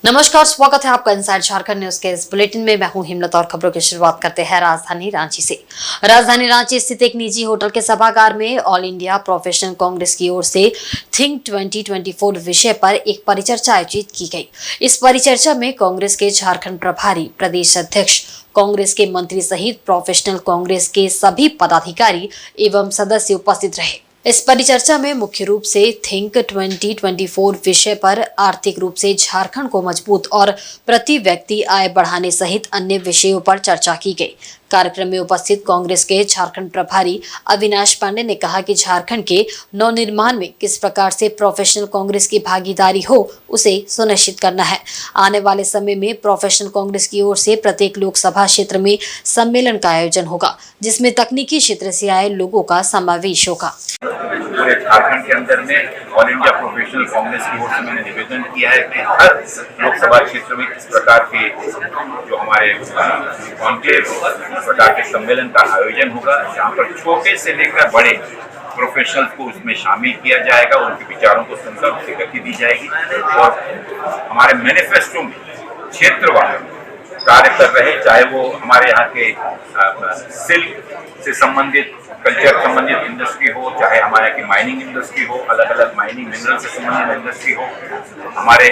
नमस्कार, स्वागत है आपका इनसाइड झारखंड न्यूज के इस बुलेटिन में। मैं हूं हिम्मत और खबरों की शुरुआत करते हैं राजधानी रांची से। राजधानी रांची स्थित एक निजी होटल के सभागार में ऑल इंडिया प्रोफेशनल कांग्रेस की ओर से थिंक 2024 विषय पर एक परिचर्चा आयोजित की गई। इस परिचर्चा में कांग्रेस के झारखंड प्रभारी, प्रदेश अध्यक्ष, कांग्रेस के मंत्री सहित प्रोफेशनल कांग्रेस के सभी पदाधिकारी एवं सदस्य उपस्थित रहे। इस परिचर्चा में मुख्य रूप से थिंक 2024 विषय पर आर्थिक रूप से झारखंड को मजबूत और प्रति व्यक्ति आय बढ़ाने सहित अन्य विषयों पर चर्चा की गई। कार्यक्रम में उपस्थित कांग्रेस के झारखंड प्रभारी अविनाश पांडे ने कहा कि झारखंड के नवनिर्माण में किस प्रकार से प्रोफेशनल कांग्रेस की भागीदारी हो, उसे सुनिश्चित करना है। आने वाले समय में प्रोफेशनल कांग्रेस की ओर से प्रत्येक लोकसभा क्षेत्र में सम्मेलन का आयोजन होगा, जिसमें तकनीकी क्षेत्र से आए लोगों का समावेश होगा। पूरे झारखंड के अंदर में ऑल इंडिया प्रोफेशनल कांग्रेस की ओर से मैंने निवेदन किया है कि हर लोकसभा क्षेत्र में इस प्रकार के जो हमारे कॉन्क्लेव प्रकार के सम्मेलन का आयोजन होगा, जहाँ पर छोटे से लेकर बड़े प्रोफेशनल को उसमें शामिल किया जाएगा, उनके विचारों को सुनकर उसे गति दी जाएगी और हमारे मैनिफेस्टो में क्षेत्रवार कार्य कर रहे, चाहे वो हमारे यहाँ के सिल्क से संबंधित, कल्चर संबंधित इंडस्ट्री हो, चाहे हमारे की माइनिंग इंडस्ट्री हो, अलग अलग माइनिंग मिनरल से संबंधित इंडस्ट्री हो, हमारे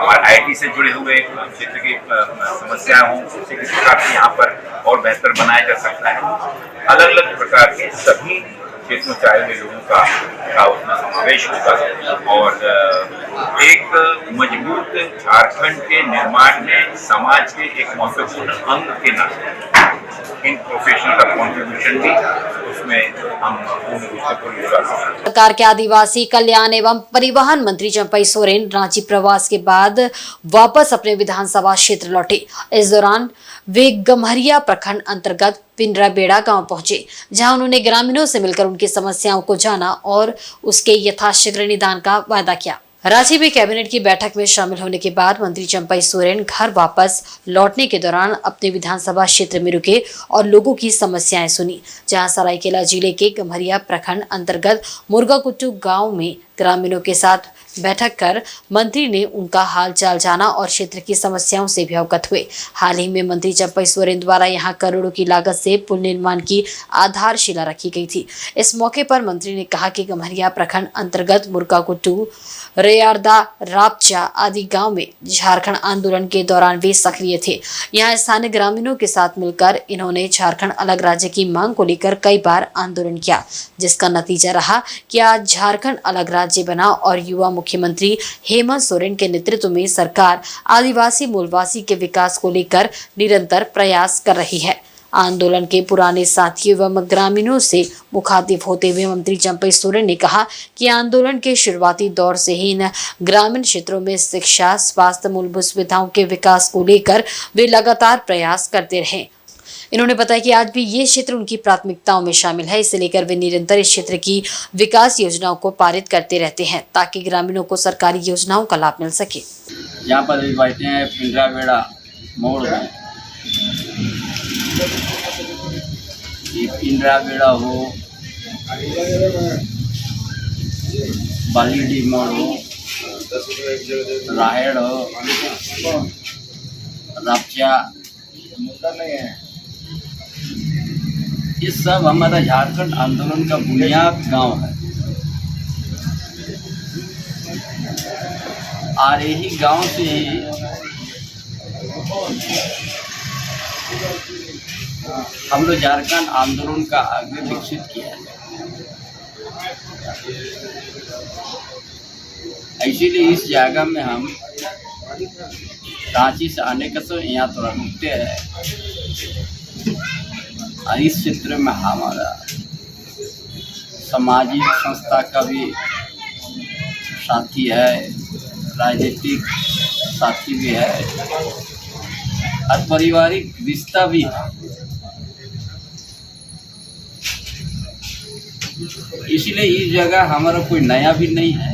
आईटी से जुड़े हुए क्षेत्र की समस्याएं हों, उसे किस प्रकार से यहाँ पर और बेहतर बनाया जा सकता है। अलग अलग प्रकार के सभी क्षेत्रों चाहे हुए लोगों का उसमें समावेश होगा और एक मजबूत झारखंड के निर्माण में समाज के एक महत्वपूर्ण अंग के नाते इन प्रोफेशनल का कंट्रीब्यूशन भी उसमें हम पूर्ण रूप से पूरी कर सकते हैं। सरकार के आदिवासी कल्याण एवं परिवहन मंत्री चंपई सोरेन रांची प्रवास के बाद वापस अपने विधानसभा क्षेत्र लौटे। इस दौरान वे गम्हरिया प्रखंड अंतर्गत पिंडराबेड़ा गांव पहुंचे, जहां उन्होंने ग्रामीणों से मिलकर उनकी समस्याओं को जाना और उसके यथाशीघ्र निदान का वायदा किया। रांची में कैबिनेट की बैठक में शामिल होने के बाद मंत्री चंपई सोरेन घर वापस लौटने के दौरान अपने विधानसभा क्षेत्र में रुके और लोगों की समस्याएं सुनी, जहां सरायकेला जिले के गम्हरिया प्रखंड अंतर्गत मुर्गाकुट्टू गांव में ग्रामीणों के साथ बैठक कर मंत्री ने उनका हाल चाल जाना और क्षेत्र की समस्याओं से भी अवगत हुए। हाल ही में मंत्री चंपई सोरेन द्वारा यहां करोड़ों की लागत से पुल निर्माण की आधारशिला रखी गई थी। इस मौके पर मंत्री ने कहा कि गम्हरिया प्रखंड अंतर्गत मुर्गाकुट्टू, रेयारदा, रापचा आदि गांव में झारखंड आंदोलन के दौरान वे सक्रिय थे। यहाँ स्थानीय ग्रामीणों के साथ मिलकर इन्होंने झारखंड अलग राज्य की मांग को लेकर कई बार आंदोलन किया, जिसका नतीजा रहा कि आज झारखंड अलग राज्य बना और युवा मुख्यमंत्री हेमंत सोरेन के नेतृत्व में सरकार आदिवासी मूलवासी के विकास को लेकर निरंतर प्रयास कर रही है। आंदोलन के पुराने साथियों एवं ग्रामीणों से मुखातिब होते हुए मंत्री चंपई सोरेन ने कहा कि आंदोलन के शुरुआती दौर से ही इन ग्रामीण क्षेत्रों में शिक्षा, स्वास्थ्य, मूलभूत सुविधाओं के विकास को लेकर वे लगातार प्रयास करते रहे। इन्होंने बताया कि आज भी ये क्षेत्र उनकी प्राथमिकताओं में शामिल है, इसे लेकर वे निरंतर इस क्षेत्र की विकास योजनाओं को पारित करते रहते हैं ताकि ग्रामीणों को सरकारी योजनाओं का लाभ मिल सके। यहाँ पर भी बैठे हैं पिंडराबेड़ा मोड़ में, ये पिंडराबेड़ा हो, बालीडी मोड़ हो, राहेड़ हो, रापचा, ये सब हमारा झारखंड आंदोलन का बुनियाद गांव है और यही गांव से हम लोग झारखंड आंदोलन का आगे विकसित किया है। इसीलिए इस जगह में हम रांची से आने का तो यहाँ थोड़ा रुकते हैं और इस क्षेत्र में हमारा सामाजिक संस्था का भी साथी है, राजनीतिक साथी भी है और पारिवारिक रिश्ता भी है। इसलिए इस जगह हमारा कोई नया भी नहीं है।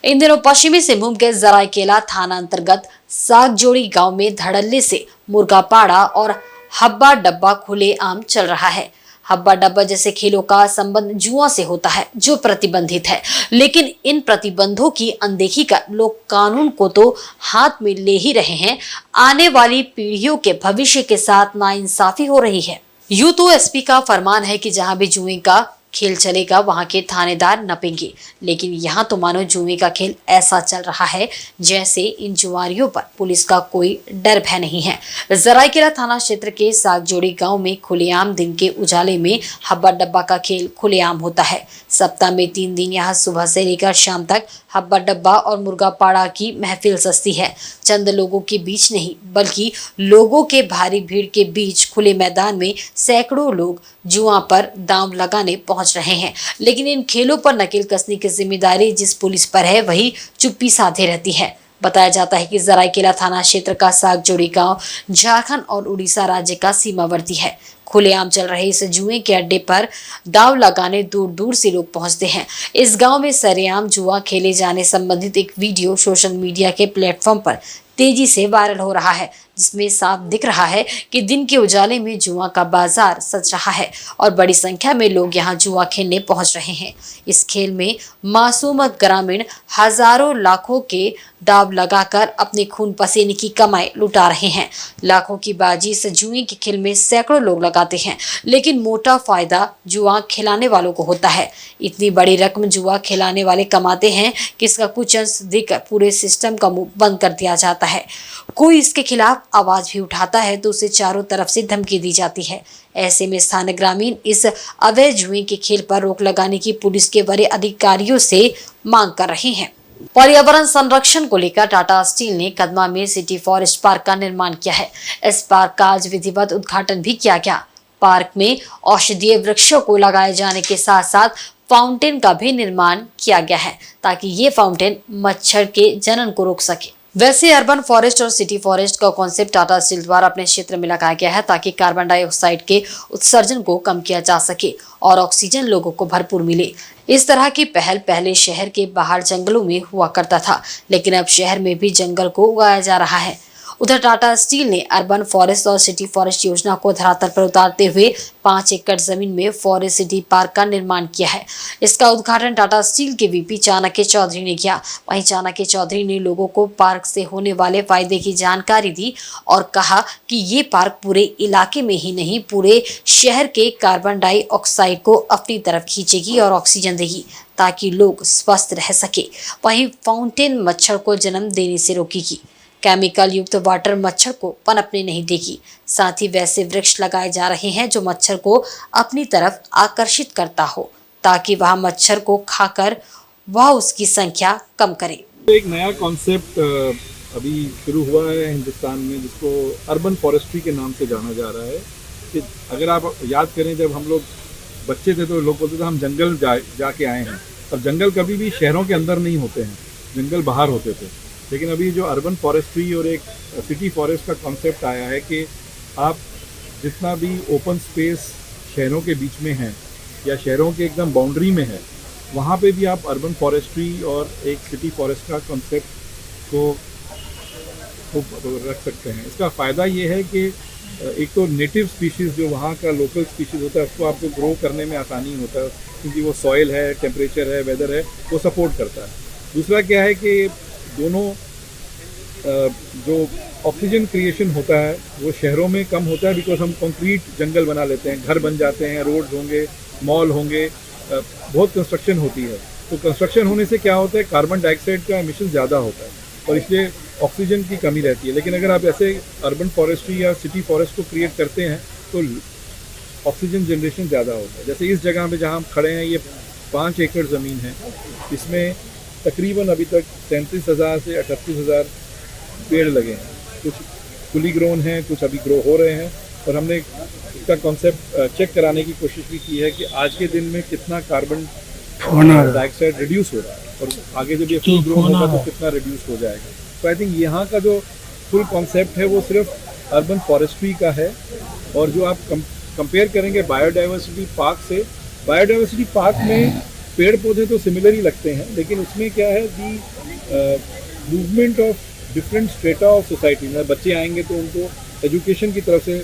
इन दिनों पश्चिमी सिंहभूम के सरायकेला थाना अंतर्गत सागजोड़ी गांव में धड़ल्ले से मुर्गा पाड़ा और हब्बा डब्बा खुले आम चल रहा है। हब्बा डब्बा जैसे खेलों का संबंध जुआ से होता है जो प्रतिबंधित है, लेकिन इन प्रतिबंधों की अनदेखी कर लोग कानून को तो हाथ में ले ही रहे हैं, आने वाली पीढ़ियों के भविष्य के साथ नाइंसाफी हो रही है। यूं तो एसपी का फरमान है कि जहां भी जुए का खेल चलेगा वहां के थानेदार नपेंगे, लेकिन यहाँ तो मानो जुए का खेल ऐसा चल रहा है जैसे इन जुआरियों पर पुलिस का कोई डर भय नहीं है। सरायकेला थाना क्षेत्र के सागजोड़ी गांव में खुलेआम दिन के उजाले में हब्बा डब्बा का खेल खुलेआम होता है। सप्ताह में 3 दिन यहाँ सुबह से लेकर शाम तक हब्बा डब्बा और मुर्गा पाड़ा की महफिल सजती है। चंद लोगों के बीच नहीं बल्कि लोगों के भारी भीड़ के बीच खुले मैदान में सैकड़ों लोग जुआ पर दांव लगाने पहुंच रहे हैं, लेकिन इन खेलों पर नकेल कसने की जिम्मेदारी जिस पुलिस पर है वही चुप्पी साधे रहती है। बताया जाता है कि सरायकेला थाना क्षेत्र का सागजोड़ी गांव झारखंड और उड़ीसा राज्य का सीमावर्ती है। खुलेआम चल रहे इस जुए के अड्डे पर दांव लगाने दूर दूर से लोग पहुंचते हैं। इस गांव में सरेआम जुआ खेले जाने संबंधित एक वीडियो सोशल मीडिया के प्लेटफॉर्म पर तेजी से वायरल हो रहा है, जिसमें साफ दिख रहा है कि दिन के उजाले में जुआ का बाजार सज रहा है और बड़ी संख्या में लोग यहां जुआ खेलने पहुंच रहे हैं। इस खेल में मासूम ग्रामीण हजारों लाखों के दाव लगाकर अपने खून पसीने की कमाई लुटा रहे हैं। लाखों की बाजी इस जुए के खेल में सैकड़ों लोग लगाते हैं, लेकिन मोटा फायदा जुआ खिलाने वालों को होता है। इतनी बड़ी रकम जुआ खिलाने वाले कमाते हैं कि इसका कुछ अंश देकर पूरे सिस्टम का मुंह बंद कर दिया जाता है। कोई इसके खिलाफ आवाज भी उठाता है तो उसे चारों तरफ से धमकी दी जाती है। ऐसे में स्थानीय ग्रामीण इस अवैध जुए के खेल पर रोक लगाने की पुलिस के वरीय अधिकारियों से मांग कर रहे हैं। पर्यावरण संरक्षण को लेकर टाटा स्टील ने कदमा में सिटी फॉरेस्ट पार्क का निर्माण किया है। इस पार्क का आज विधिवत उद्घाटन भी किया गया। पार्क में औषधीय वृक्षों को लगाए जाने के साथ साथ फाउंटेन का भी निर्माण किया गया है ताकि ये फाउंटेन मच्छर के जनन को रोक सके। वैसे अर्बन फॉरेस्ट और सिटी फॉरेस्ट का कॉन्सेप्ट टाटा स्टील द्वारा अपने क्षेत्र में लगाया गया है ताकि कार्बन डाइऑक्साइड के उत्सर्जन को कम किया जा सके और ऑक्सीजन लोगों को भरपूर मिले। इस तरह की पहल पहले शहर के बाहर जंगलों में हुआ करता था, लेकिन अब शहर में भी जंगल को उगाया जा रहा है। उधर टाटा स्टील ने अर्बन फॉरेस्ट और सिटी फॉरेस्ट योजना को धरातल पर उतारते हुए 5 एकड़ जमीन में फॉरेस्ट सिटी पार्क का निर्माण किया है। इसका उद्घाटन टाटा स्टील के वीपी चाणक्य चौधरी ने किया। वहीं चाणक्य चौधरी ने लोगों को पार्क से होने वाले फायदे की जानकारी दी और कहा कि ये पार्क पूरे इलाके में ही नहीं पूरे शहर के कार्बन डाइऑक्साइड को अपनी तरफ खींचेगी और ऑक्सीजन देगी ताकि लोग स्वस्थ रह सके। वहीं फाउंटेन मच्छर को जन्म देने से रोकेगी। केमिकल युक्त वाटर मच्छर को पनपने नहीं देगी। साथ ही वैसे वृक्ष लगाए जा रहे हैं जो मच्छर को अपनी तरफ आकर्षित करता हो ताकि वह मच्छर को खाकर वह उसकी संख्या कम करे। एक नया कॉन्सेप्ट अभी शुरू हुआ है हिंदुस्तान में जिसको अर्बन फॉरेस्ट्री के नाम से जाना जा रहा है। कि अगर आप याद करें जब हम लोग बच्चे थे तो लोग बोलते थे हम जंगल जाके आए हैं। अब जंगल कभी भी शहरों के अंदर नहीं होते हैं, जंगल बाहर होते थे। लेकिन अभी जो अर्बन फॉरेस्ट्री और एक सिटी फॉरेस्ट का कॉन्सेप्ट आया है कि आप जितना भी ओपन स्पेस शहरों के बीच में है या शहरों के एकदम बाउंड्री में है, वहाँ पे भी आप अर्बन फॉरेस्ट्री और एक सिटी फॉरेस्ट का कॉन्सेप्ट को रख सकते हैं। इसका फ़ायदा ये है कि एक तो नेटिव स्पीशीज़ जो वहाँ का लोकल स्पीशीज़ होता है उसको आपको ग्रो करने में आसानी होता है क्योंकि वो सॉइल है, टेम्परेचर है, वेदर है, वो सपोर्ट करता है। दूसरा क्या है कि दोनों जो ऑक्सीजन क्रिएशन होता है वो शहरों में कम होता है बिकॉज हम कंक्रीट जंगल बना लेते हैं, घर बन जाते हैं, रोड्स होंगे, मॉल होंगे, बहुत कंस्ट्रक्शन होती है। तो कंस्ट्रक्शन होने से क्या होता है, कार्बन डाइऑक्साइड का एमिशन ज़्यादा होता है और इसलिए ऑक्सीजन की कमी रहती है। लेकिन अगर आप ऐसे अर्बन फॉरेस्ट्री या सिटी फॉरेस्ट को क्रिएट करते हैं तो ऑक्सीजन जनरेशन ज़्यादा होता है। जैसे इस जगह पे जहाँ हम खड़े हैं ये 5 एकड़ ज़मीन है, इसमें तकरीबन अभी तक 37,000 से 38,000 पेड़ लगे हैं। कुछ फुली ग्रोन हैं, कुछ अभी ग्रो हो रहे हैं और हमने इसका कॉन्सेप्ट चेक कराने की कोशिश भी की है कि आज के दिन में कितना कार्बन डाइऑक्साइड रिड्यूस हो रहा है और आगे जब ये फुल ग्रो होगा तो कितना रिड्यूस हो जाएगा। तो आई थिंक यहाँ का जो फुल कॉन्सेप्ट है वो सिर्फ अर्बन फॉरेस्ट्री का है। और जो आप कंपेयर करेंगे बायोडाइवर्सिटी पार्क से, बायोडाइवर्सिटी पार्क में पेड़ पौधे तो सिमिलर ही लगते हैं लेकिन उसमें क्या है the movement of different strata of society में बच्चे आएंगे तो उनको एजुकेशन की तरफ से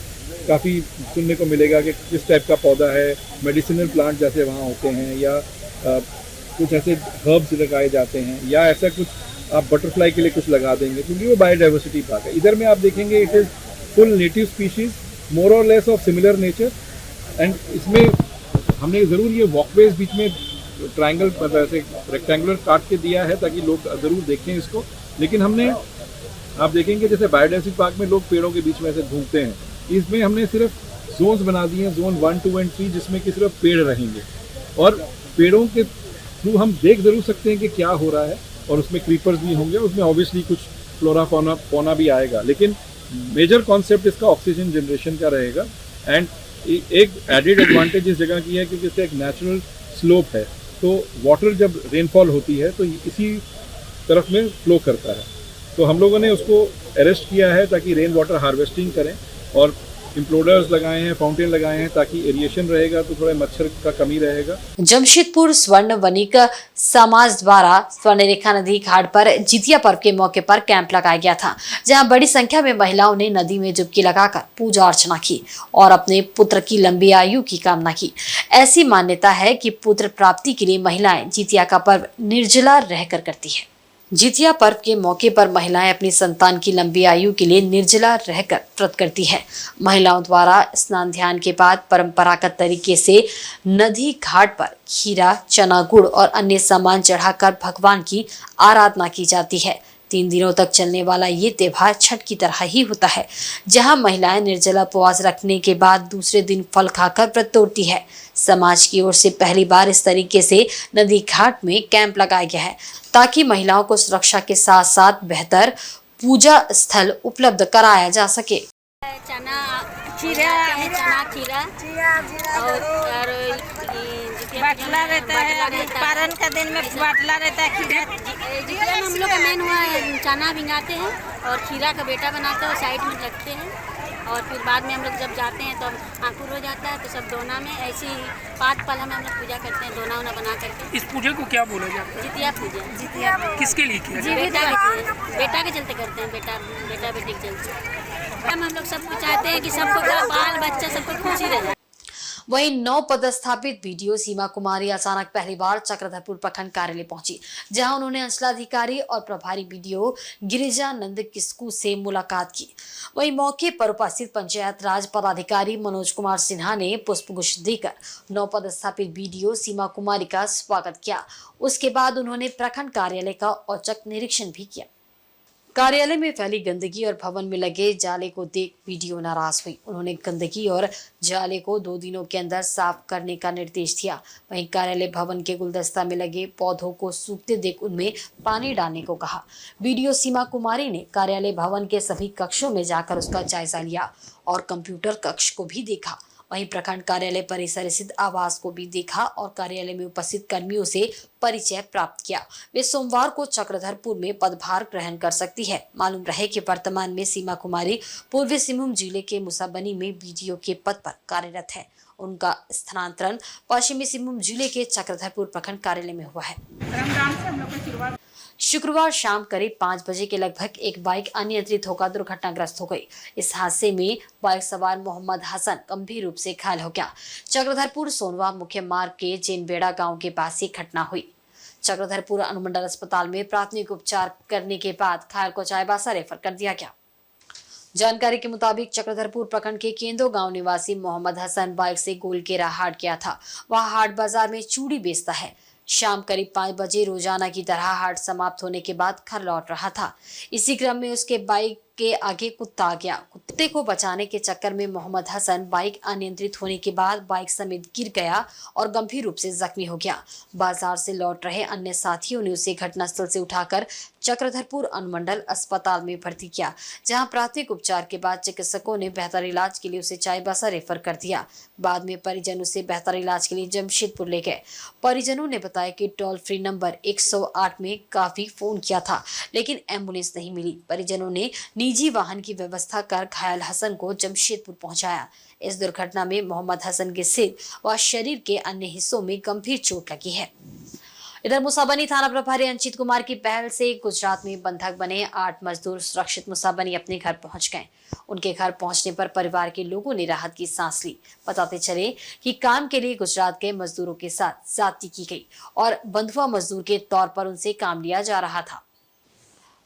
काफ़ी सुनने को मिलेगा कि किस टाइप का पौधा है, मेडिसिनल प्लांट जैसे वहाँ होते हैं, या कुछ ऐसे हर्ब्स लगाए जाते हैं, या ऐसा कुछ आप बटरफ्लाई के लिए कुछ लगा देंगे, क्योंकि वो बायोडाइवर्सिटी पार्क है। इधर में आप देखेंगे it is full native species, more और less of similar nature. And इसमें हमने ज़रूर ये वॉकवेज बीच में ट्रायंगल ऐसे रेक्टेंगुलर काट के दिया है ताकि लोग ज़रूर देखें इसको। लेकिन हमने, आप देखेंगे जैसे बायोडाइवर्सिटी पार्क में लोग पेड़ों के बीच में ऐसे घूमते हैं, इसमें हमने सिर्फ जोन्स बना दिए हैं, जोन 1, 2 और 3, जिसमें कि सिर्फ पेड़ रहेंगे, और पेड़ों के थ्रू हम देख ज़रूर सकते हैं कि क्या हो रहा है, और उसमें क्रीपर्स भी होंगे, उसमें ऑब्वियसली कुछ फ्लोरा फौना भी आएगा, लेकिन मेजर कॉन्सेप्ट इसका ऑक्सीजन जनरेशन का रहेगा। एंड एक एडेड एडवांटेज इस जगह की है क्योंकि इसका एक नेचुरल स्लोप है, तो वाटर जब रेनफॉल होती है तो इसी तरफ में फ्लो करता है। तो हम लोगों ने उसको अरेस्ट किया है ताकि रेन वाटर हार्वेस्टिंग करें, और इम्प्लोडर्स लगाए हैं, फाउंटेन लगाए हैं, ताकि एरिएशन रहेगा तो थोड़ा मच्छर का कमी रहेगा। जमशेदपुर स्वर्ण वनिक समाज द्वारा स्वर्णरेखा नदी घाट पर जितिया पर्व के मौके पर कैंप लगाया गया था, जहां बड़ी संख्या में महिलाओं ने नदी में डुबकी लगाकर पूजा अर्चना की और अपने पुत्र की लंबी आयु की कामना की। ऐसी मान्यता है कि पुत्र प्राप्ति के लिए महिलाएं जितिया का पर्व निर्जला रहकर करती है। जितिया पर्व के मौके पर महिलाएं अपनी संतान की लंबी आयु के लिए निर्जला रहकर व्रत करती है। महिलाओं द्वारा स्नान ध्यान के बाद परंपरागत तरीके से नदी घाट पर खीरा, चना, गुड़ और अन्य सामान चढ़ाकर भगवान की आराधना की जाती है। 3 दिनों तक चलने वाला ये त्योहार छठ की तरह ही होता है, जहां महिलाएं निर्जला उपवास रखने के बाद दूसरे दिन फल खाकर व्रत तोड़ती है। समाज की ओर से पहली बार इस तरीके से नदी घाट में कैंप लगाया गया है ताकि महिलाओं को सुरक्षा के साथ साथ बेहतर पूजा स्थल उपलब्ध कराया जा सके। चना खीरा और बाटला रहता है, पारन का दिन में बाटला रहता है। खीरा जितना हम लोग का मेन हुआ है, चना भिंगाते हैं और खीरा का बेटा बनाते हैं और साइड में रखते हैं, और फिर बाद में हम लोग जब जाते हैं तो अंकुर हो जाता है, तो सब दोना में ऐसी 5 पल हम लोग पूजा करते हैं, दोना वोना बना करके। इस पूजा को क्या बोला जाता है? जितिया पूजा। किसके लिए किया जाता है? बेटा के चलते करते हैं, बेटा बेटी के चलते। हम लोग सबको चाहते हैं कि सबको बाल बच्चा सबको खुशी रहे। वहीं 9 पदस्थापित बीडीओ सीमा कुमारी अचानक पहली बार चक्रधरपुर प्रखंड कार्यालय पहुंची, जहां उन्होंने अंचलाधिकारी और प्रभारी बीडीओ गिरिजानंद किस्कू से मुलाकात की। वहीं मौके पर उपस्थित पंचायत राज पदाधिकारी मनोज कुमार सिन्हा ने पुष्पगुच्छ देकर 9 पदस्थापित बीडीओ सीमा कुमारी का स्वागत किया। उसके बाद उन्होंने प्रखंड कार्यालय का औचक निरीक्षण भी किया। कार्यालय में फैली गंदगी और भवन में लगे जाले को देख बीडीओ नाराज हुई। उन्होंने गंदगी और जाले को 2 दिनों के अंदर साफ करने का निर्देश दिया। वहीं कार्यालय भवन के गुलदस्ता में लगे पौधों को सूखते देख उनमें पानी डालने को कहा। बीडीओ सीमा कुमारी ने कार्यालय भवन के सभी कक्षों में जाकर उसका जायजा लिया और कंप्यूटर कक्ष को भी देखा। वहीं प्रखंड कार्यालय परिसर स्थित आवास को भी देखा और कार्यालय में उपस्थित कर्मियों से परिचय प्राप्त किया। वे सोमवार को चक्रधरपुर में पदभार ग्रहण कर सकती है। मालूम रहे कि वर्तमान में सीमा कुमारी पूर्वी सिंहभूम जिले के मुसाबनी में बीडीओ के पद पर कार्यरत है। उनका स्थानांतरण पश्चिमी सिंहभूम जिले के चक्रधरपुर प्रखंड कार्यालय में हुआ है। शुक्रवार शाम करीब 5 बजे के लगभग एक बाइक अनियंत्रित होकर दुर्घटनाग्रस्त हो गई। इस हादसे में बाइक सवार मोहम्मद हसन गंभीर रूप से घायल हो गया। चक्रधरपुर सोनवा मुख्य मार्ग के जैनबेड़ा गांव के पास ये घटना हुई। चक्रधरपुर अनुमंडल अस्पताल में प्राथमिक उपचार करने के बाद घायल को चाईबासा रेफर कर दिया गया। जानकारी के मुताबिक चक्रधरपुर प्रखंड के केंदो गांव निवासी मोहम्मद हसन बाइक से गोलकेरा हाट गया था। वह हाट बाजार में चूड़ी बेचता है। शाम करीब 5 बजे रोजाना की तरह हाट समाप्त होने के बाद घर लौट रहा था। इसी क्रम में उसके बाइक के आगे कुत्ता आ गया। कुत्ते को बचाने के चक्कर में मोहम्मद हसन बाइक अनियंत्रित होने के बाद बाइक समेत गिर गया और गंभीर रूप से जख्मी हो गया। बाजार से लौट रहे अन्य साथियों ने उसे घटनास्थल से उठाकर चक्रधरपुर अनुमंडल अस्पताल में भर्ती किया, जहां प्राथमिक उपचार के बाद चिकित्सकों ने बेहतर इलाज के लिए उसे चाईबासा रेफर कर दिया। बाद में परिजन उसे बेहतर इलाज के लिए जमशेदपुर ले गए। परिजनों ने बताया कि टोल फ्री नंबर 108 में काफी फोन किया था, लेकिन एम्बुलेंस नहीं मिली। परिजनों ने निजी वाहन की व्यवस्था कर घायल हसन को जमशेदपुर पहुंचाया। इस दुर्घटना में मोहम्मद हसन के सिर व शरीर के अन्य हिस्सों में गंभीर चोट लगी है। इधर मुसाबनी थाना प्रभारी अंचित कुमार की पहल से गुजरात में बंधक बने 8 मजदूर सुरक्षित मुसाबनी अपने घर पहुंच गए। उनके घर पहुंचने पर परिवार के लोगों ने राहत की सांस ली। बताते चले कि काम के लिए गुजरात के मजदूरों के साथ ज्यादती की गई और बंधुआ मजदूर के तौर पर उनसे काम लिया जा रहा था।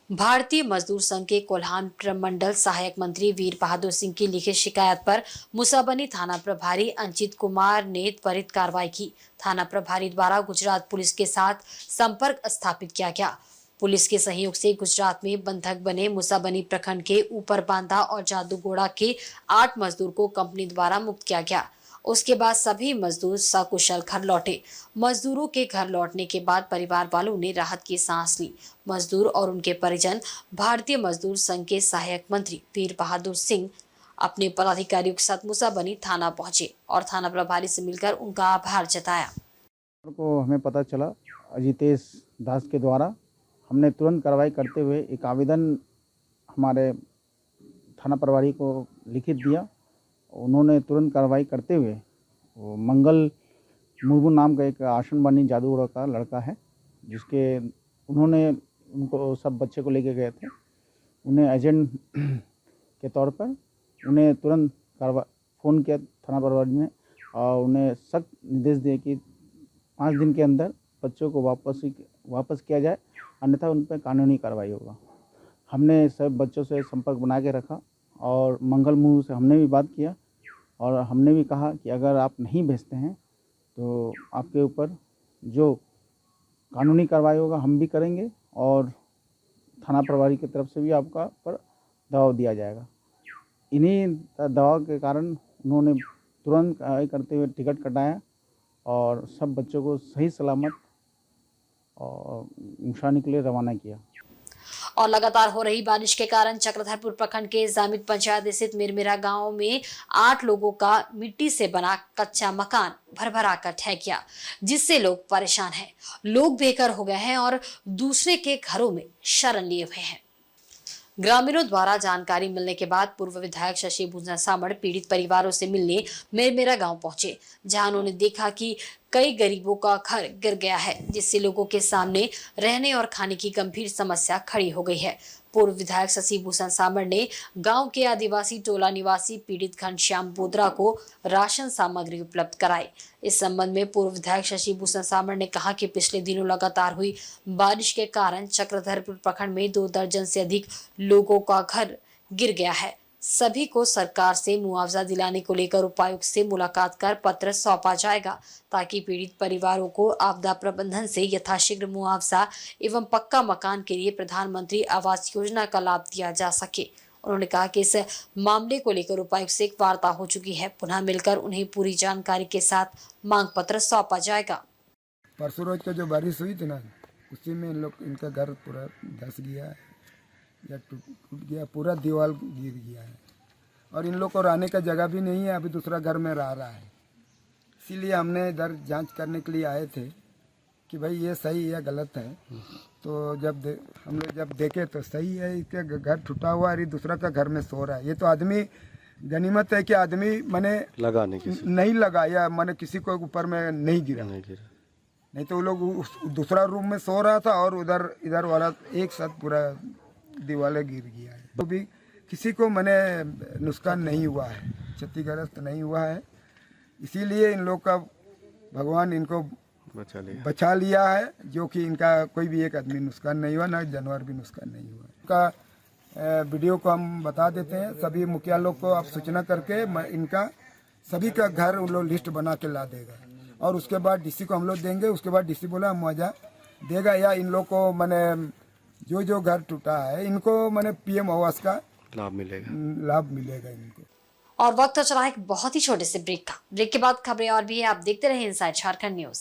भारतीय मजदूर संघ के कोल्हान प्रमंडल सहायक मंत्री वीर बहादुर सिंह की लिखित शिकायत पर मुसाबनी थाना प्रभारी अंचित कुमार ने त्वरित कार्रवाई की। थाना प्रभारी द्वारा गुजरात पुलिस के साथ संपर्क स्थापित किया गया। पुलिस के सहयोग से गुजरात में बंधक बने मुसाबनी प्रखंड के ऊपर बांधा और जादूगोड़ा के 8 मजदूर को कंपनी द्वारा मुक्त किया गया। उसके बाद सभी मजदूर सकुशल घर लौटे। मजदूरों के घर लौटने के बाद परिवार वालों ने राहत की सांस ली। मजदूर और उनके परिजन भारतीय मजदूर संघ के सहायक मंत्री वीर बहादुर सिंह अपने पदाधिकारियों के साथ मुसाबनी थाना पहुंचे और थाना प्रभारी से मिलकर उनका आभार जताया। को हमें पता चला अजितेश दास के द्वारा, हमने तुरंत कार्रवाई करते हुए एक आवेदन हमारे थाना प्रभारी को लिखित दिया। उन्होंने तुरंत कार्रवाई करते हुए वो मंगल मुर्मू नाम का एक आशनबानी जादूगढ़ का लड़का है, जिसके उन्होंने उनको सब बच्चे को लेके गए थे। उन्हें एजेंट के तौर पर उन्हें तुरंत फ़ोन किया थाना प्रभारी ने और उन्हें सख्त निर्देश दिए कि 5 दिन के अंदर बच्चों को वापस किया जाए, अन्यथा उन पर कानूनी कार्रवाई होगा। हमने सब बच्चों से संपर्क बना के रखा और मंगल मुर्मू से हमने भी बात किया और हमने भी कहा कि अगर आप नहीं भेजते हैं तो आपके ऊपर जो कानूनी कार्रवाई होगा हम भी करेंगे और थाना प्रभारी की तरफ से भी आपका पर दबाव दिया जाएगा। इन्हीं दबाव के कारण उन्होंने तुरंत कार्रवाई करते हुए टिकट कटाया और सब बच्चों को सही सलामत और निशानी के लिए रवाना किया। और लगातार हो रही बारिश के कारण चक्रधरपुर प्रखंड के जामिद पंचायत स्थित मिरमिरा गांव में 8 लोगों का मिट्टी से बना कच्चा मकान भरभरा कर ढह गया, जिससे लोग परेशान हैं। लोग बेघर हो गए हैं और दूसरे के घरों में शरण लिए हुए हैं। ग्रामीणों द्वारा जानकारी मिलने के बाद पूर्व विधायक शशि भूषण सामड़ पीड़ित परिवारों से मिलने मिरमिरा गांव पहुंचे, जहां उन्होंने देखा कि कई गरीबों का घर गिर गया है, जिससे लोगों के सामने रहने और खाने की गंभीर समस्या खड़ी हो गई है। पूर्व विधायक शशि भूषण सामड़ ने गांव के आदिवासी टोला निवासी पीड़ित घनश्याम बोदरा को राशन सामग्री उपलब्ध कराई। इस संबंध में पूर्व विधायक शशि भूषण सामड़ ने कहा कि पिछले दिनों लगातार हुई बारिश के कारण चक्रधरपुर प्रखंड में 2 दर्जन से अधिक लोगों का घर गिर गया है। सभी को सरकार से मुआवजा दिलाने को लेकर उपायुक्त से मुलाकात कर पत्र सौंपा जाएगा, ताकि पीड़ित परिवारों को आपदा प्रबंधन से यथाशीघ्र मुआवजा एवं पक्का मकान के लिए प्रधानमंत्री आवास योजना का लाभ दिया जा सके। उन्होंने कहा कि इस मामले को लेकर उपायुक्त से एक वार्ता हो चुकी है, पुनः मिलकर उन्हें पूरी जानकारी के साथ मांग पत्र सौंपा जाएगा। परसों रोज का जो बारिश हुई थी ना, उसी में इनका घर पूरा धस गया है या टूट गया, पूरा दीवार गिर गया है और इन लोग को रहने का जगह भी नहीं है। अभी दूसरा घर में रह रहा है। इसीलिए हमने इधर जांच करने के लिए आए थे कि भाई ये सही या गलत है। तो हम लोग जब देखे तो सही है, इसका घर टूटा हुआ है, दूसरा का घर में सो रहा है। ये तो आदमी गनीमत है कि आदमी मैंने लगा नहीं लगा या मैंने किसी को ऊपर में नहीं गिरा, नहीं तो वो लोग दूसरा रूम में सो रहा था और इधर वाला एक साथ पूरा दीवारें गिर गया है। तो भी किसी को मैंने नुकसान नहीं हुआ है, क्षतिग्रस्त नहीं हुआ है। इसीलिए इन लोग का भगवान इनको बचा लिया है, जो कि इनका कोई भी एक आदमी नुकसान नहीं हुआ, ना जानवर भी नुकसान नहीं हुआ। इनका वीडियो को हम बता देते हैं, सभी मुखिया लोग को आप सूचना करके इनका सभी का घर उन लोग लिस्ट बना के ला देगा और उसके बाद डीसी को हम लोग देंगे। उसके बाद डीसी बोला मुआवजा देगा या इन लोग को मैंने जो घर टूटा है इनको मैंने पीएम आवास का लाभ मिलेगा इनको। और वक्त तो चला एक बहुत ही छोटे से ब्रेक का। ब्रेक के बाद खबरें और भी है, आप देखते रहिए इनसाइड झारखंड न्यूज।